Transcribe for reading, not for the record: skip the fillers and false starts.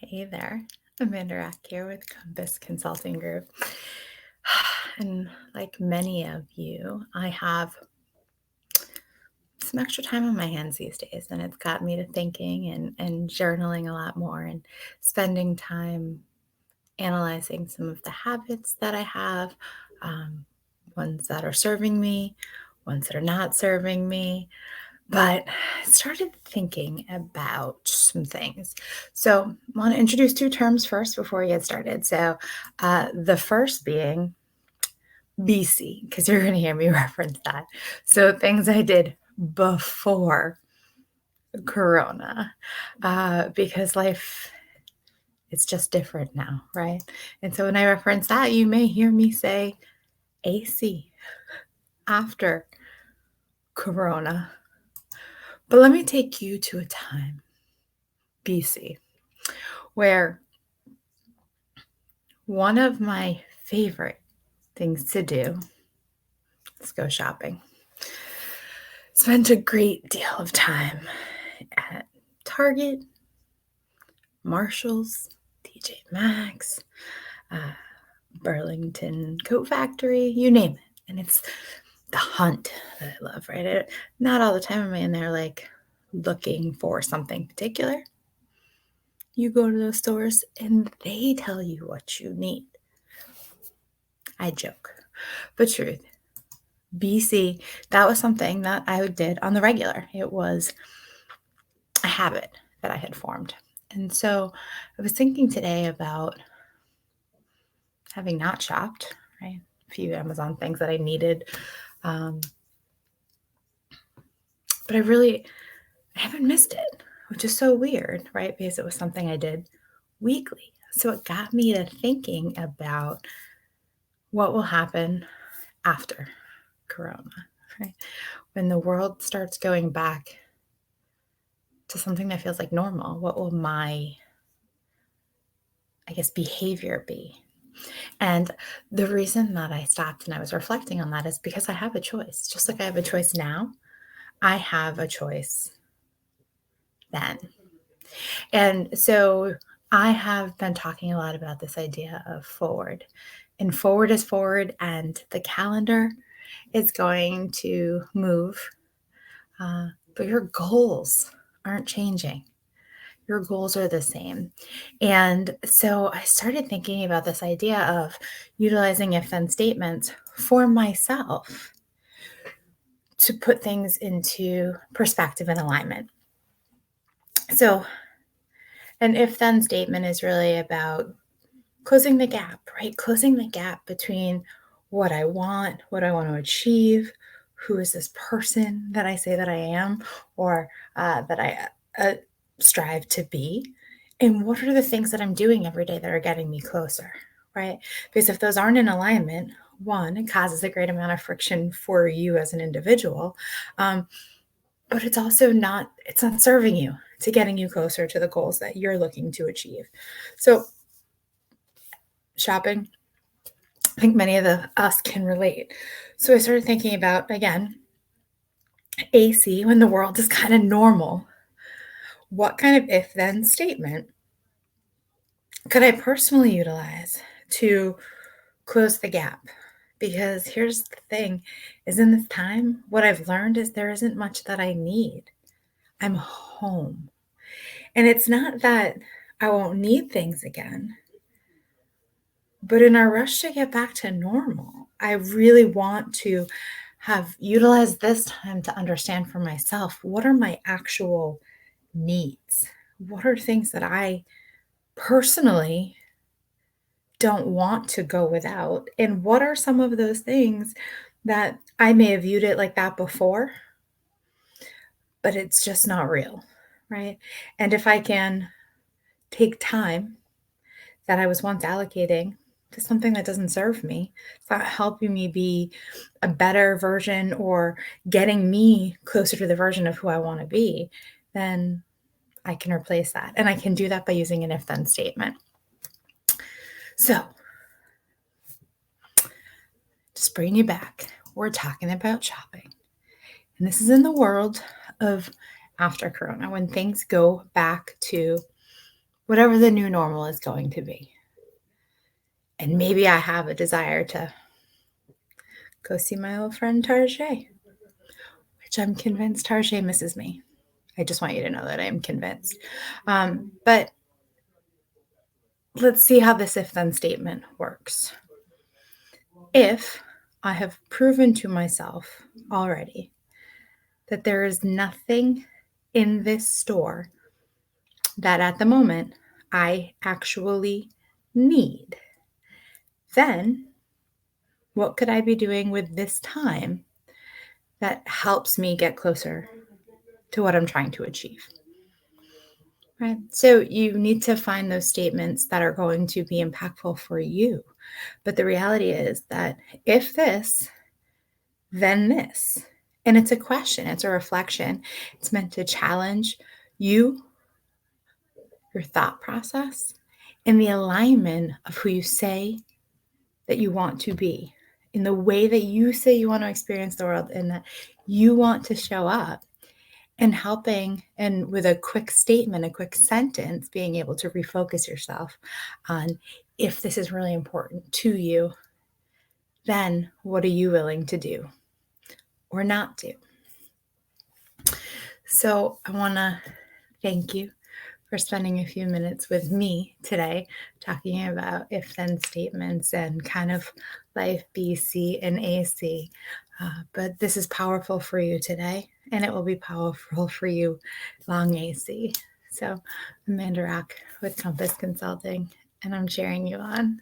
Hey there, Amanda Rack here with Compass Consulting Group. And like many of you, I have some extra time on my hands these days, and it's got me to thinking and journaling a lot more and spending time analyzing some of the habits that I have, um, ones that are serving me, ones that are not serving me. But I started thinking about some things. So, I want to introduce two terms first before we get started. The first being BC, because you're going to hear me reference that. So, things I did before Corona, because life is just different now, right? And so, when I reference that, you may hear me say AC after Corona. But let me take you to a time, BC, where one of my favorite things to do is go shopping. Spent a great deal of time at Target, Marshalls, TJ Maxx, Burlington Coat Factory, you name it. And it's the hunt that I love, right? Not all the time am I in there like looking for something particular. You go to those stores and they tell you what you need. I joke, but truth. BC, that was something that I did on the regular. It was a habit that I had formed. And so I was thinking today about having not shopped, right? A few Amazon things that I needed. But I haven't missed it, which is so weird, right? Because it was something I did weekly. So it got me to thinking about what will happen after Corona, right? When the world starts going back to something that feels like normal, what will my, behavior be? And the reason that I stopped and I was reflecting on that is because I have a choice. Just like I have a choice now, I have a choice then. And so I have been talking a lot about this idea of forward. And forward is forward, and the calendar is going to move, but your goals aren't changing. Your goals are the same. And so I started thinking about this idea of utilizing if then statements for myself to put things into perspective and alignment. So, an if then statement is really about closing the gap, right? Closing the gap between what I want to achieve, who is this person that I say that I am, or that I strive to be, and what are the things that I'm doing every day that are getting me closer, right? Because if those aren't in alignment, one, it causes a great amount of friction for you as an individual, but it's not serving you to getting you closer to the goals that you're looking to achieve. So shopping, I think many of us can relate. So I started thinking about, again, AC, when the world is kind of normal, what kind of if then statement could I personally utilize to close the gap? Because here's the thing, is in this time, what I've learned is there isn't much that I need. I'm home. And it's not that I won't need things again, but in our rush to get back to normal, I really want to have utilized this time to understand for myself, what are my actual needs? What are things that I personally don't want to go without? And what are some of those things that I may have viewed it like that before, but it's just not real, right? And if I can take time that I was once allocating to something that doesn't serve me, it's not helping me be a better version or getting me closer to the version of who I want to be, then I can replace that. And I can do that by using an if then statement. So, just bring you back. We're talking about shopping. And this is in the world of after Corona, when things go back to whatever the new normal is going to be. And maybe I have a desire to go see my old friend Tarjay, which I'm convinced Tarjay misses me. I just want you to know that I'm convinced. But let's see how this if then statement works. If I have proven to myself already that there is nothing in this store that at the moment I actually need, then what could I be doing with this time that helps me get closer to what I'm trying to achieve? Right. So you need to find those statements that are going to be impactful for you. But the reality is that if this, then this. And it's a question, it's a reflection. It's meant to challenge you, your thought process, and the alignment of who you say that you want to be, in the way that you say you want to experience the world, and that you want to show up. And helping, and with a quick statement, a quick sentence, being able to refocus yourself on if this is really important to you, then what are you willing to do or not do? So I want to thank you for spending a few minutes with me today talking about if then statements and kind of life BC and AC. But this is powerful for you today, and it will be powerful for you long AC. So, Amanda Rock with Compass Consulting, and I'm cheering you on.